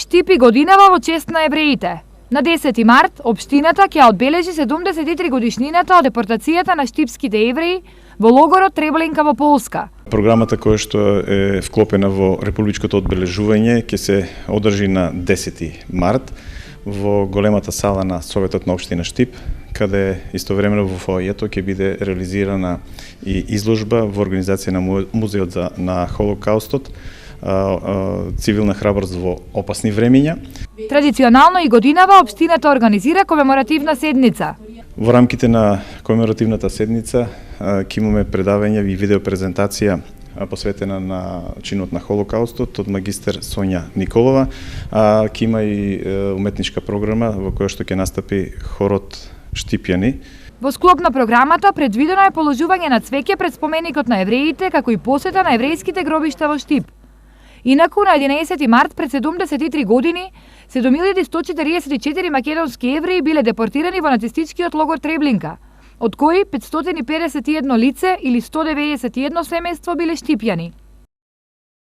Штип и годинава во чест на евреите. На 10 март, општината ќе одбележи 73 годишнината од депортацијата на штипските евреи во логорот Треблинка во Полска. Програмата која што е вклопена во републичкото одбележување ќе се одржи на 10 март во големата сала на Советот на општина Штип, каде истовремено во фоајето ќе биде реализирана и изложба во организација на Музеот на Холокаустот, цивилна храброст во опасни времиња. Традиционално и годинава општината организира комеморативна седница. Во рамките на комеморативната седница ќе имаме предавање и видеопрезентација посветена на чинот на Холокаустот од магистер Сонја Николова. Ќе има и уметничка програма во која што ќе настапи хорот Штипјани. Во склоп на програмата предвидено е положување на цвеќе пред споменикот на евреите, како и посета на еврејските гробишта во Штип. Инаку на 11 март пред 73 години 7144 македонски евреи биле депортирани во нацистичкиот логор Треблинка, од кои 551 лице или 191 семејство биле штипјани.